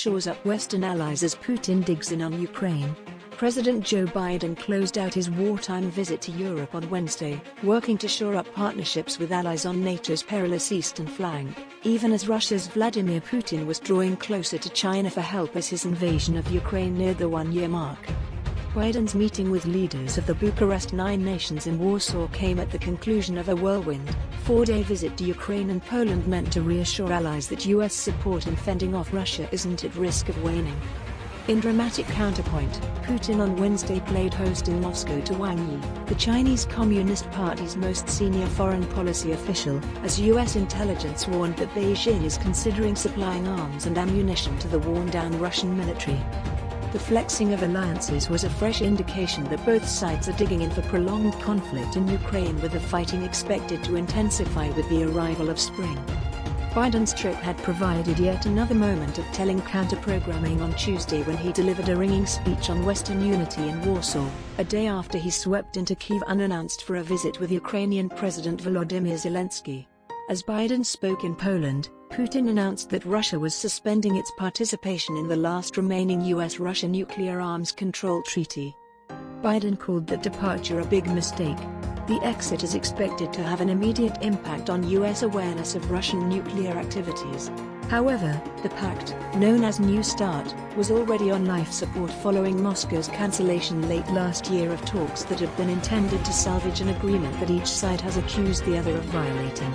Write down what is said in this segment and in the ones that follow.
shores up Western allies as Putin digs in on Ukraine. President Joe Biden closed out his wartime visit to Europe on Wednesday, working to shore up partnerships with allies on NATO's perilous eastern flank, even as Russia's Vladimir Putin was drawing closer to China for help as his invasion of Ukraine neared the one-year mark. Biden's meeting with leaders of the Bucharest 9 nations in Warsaw came at the conclusion of a whirlwind, 4-day visit to Ukraine and Poland meant to reassure allies that U.S. support in fending off Russia isn't at risk of waning. In dramatic counterpoint, Putin on Wednesday played host in Moscow to Wang Yi, the Chinese Communist Party's most senior foreign policy official, as U.S. intelligence warned that Beijing is considering supplying arms and ammunition to the worn-down Russian military. The flexing of alliances was a fresh indication that both sides are digging in for prolonged conflict in Ukraine, with the fighting expected to intensify with the arrival of spring. Biden's trip had provided yet another moment of telling counter-programming on Tuesday when he delivered a ringing speech on Western unity in Warsaw, a day after he swept into Kyiv unannounced for a visit with Ukrainian President Volodymyr Zelensky. As Biden spoke in Poland, Putin announced that Russia was suspending its participation in the last remaining U.S.-Russia nuclear arms control treaty. Biden called that departure a big mistake. The exit is expected to have an immediate impact on U.S. awareness of Russian nuclear activities. However, the pact, known as New START, was already on life support following Moscow's cancellation late last year of talks that had been intended to salvage an agreement that each side has accused the other of violating.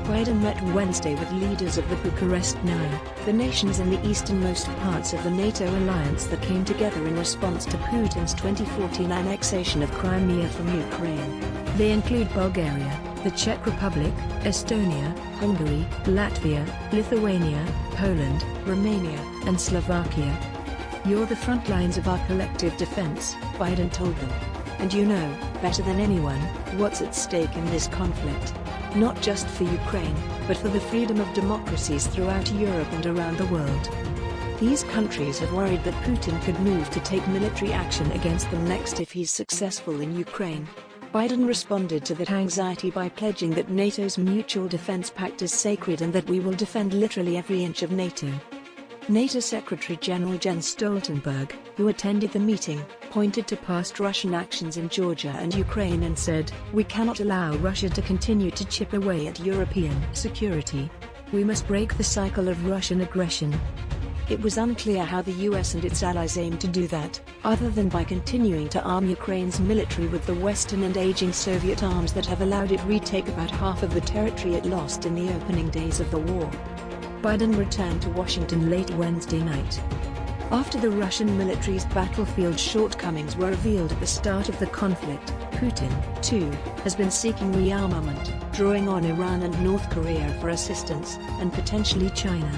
Biden met Wednesday with leaders of the Bucharest 9, the nations in the easternmost parts of the NATO alliance that came together in response to Putin's 2014 annexation of Crimea from Ukraine. They include Bulgaria, the Czech Republic, Estonia, Hungary, Latvia, Lithuania, Poland, Romania, and Slovakia. "You're the front lines of our collective defense," Biden told them. "And you know, better than anyone, what's at stake in this conflict. Not just for Ukraine, but for the freedom of democracies throughout Europe and around the world." These countries have worried that Putin could move to take military action against them next if he's successful in Ukraine. Biden responded to that anxiety by pledging that NATO's Mutual Defense Pact is sacred and that we will defend literally every inch of NATO. NATO Secretary-General Jens Stoltenberg, who attended the meeting, pointed to past Russian actions in Georgia and Ukraine and said, "We cannot allow Russia to continue to chip away at European security. We must break the cycle of Russian aggression." It was unclear how the US and its allies aim to do that, other than by continuing to arm Ukraine's military with the Western and aging Soviet arms that have allowed it retake about half of the territory it lost in the opening days of the war. Biden returned to Washington late Wednesday night. After the Russian military's battlefield shortcomings were revealed at the start of the conflict, Putin, too, has been seeking rearmament, drawing on Iran and North Korea for assistance, and potentially China.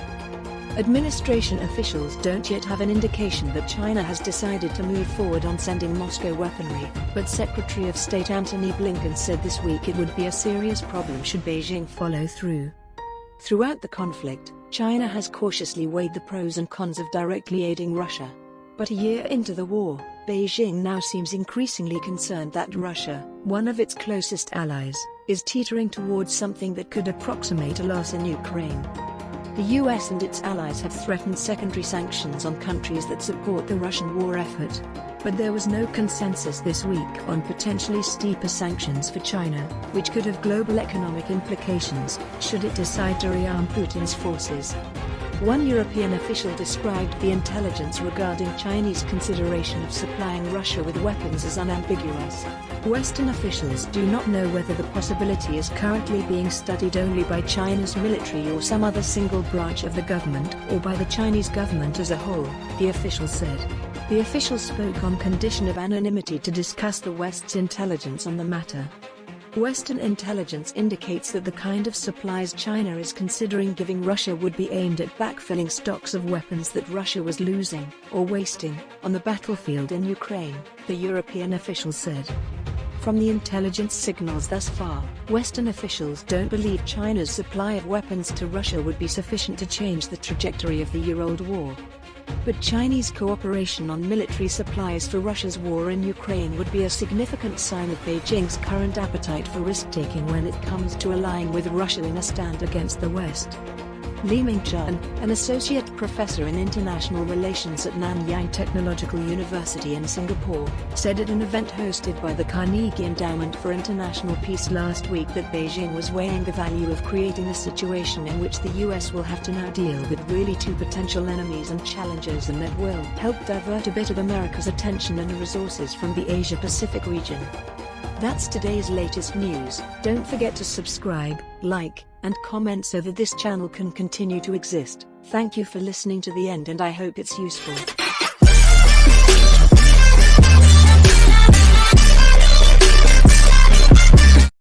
Administration officials don't yet have an indication that China has decided to move forward on sending Moscow weaponry, but Secretary of State Antony Blinken said this week it would be a serious problem should Beijing follow through. Throughout the conflict, China has cautiously weighed the pros and cons of directly aiding Russia. But a year into the war, Beijing now seems increasingly concerned that Russia, one of its closest allies, is teetering towards something that could approximate a loss in Ukraine. The US and its allies have threatened secondary sanctions on countries that support the Russian war effort. But there was no consensus this week on potentially steeper sanctions for China, which could have global economic implications, should it decide to rearm Putin's forces. One European official described the intelligence regarding Chinese consideration of supplying Russia with weapons as unambiguous. Western officials do not know whether the possibility is currently being studied only by China's military or some other single branch of the government, or by the Chinese government as a whole, the official said. The official spoke on condition of anonymity to discuss the West's intelligence on the matter. Western intelligence indicates that the kind of supplies China is considering giving Russia would be aimed at backfilling stocks of weapons that Russia was losing, or wasting, on the battlefield in Ukraine, the European official said. From the intelligence signals thus far, Western officials don't believe China's supply of weapons to Russia would be sufficient to change the trajectory of the year-old war. But Chinese cooperation on military supplies for Russia's war in Ukraine would be a significant sign of Beijing's current appetite for risk-taking when it comes to allying with Russia in a stand against the West. Li Mingchen, an associate professor in international relations at Nanyang Technological University in Singapore, said at an event hosted by the Carnegie Endowment for International Peace last week that Beijing was weighing the value of creating a situation in which the US will have to now deal with really two potential enemies and challengers, and that will help divert a bit of America's attention and resources from the Asia-Pacific region. That's today's latest news. Don't forget to subscribe, like, and comment so that this channel can continue to exist. Thank you for listening to the end, and I hope it's useful.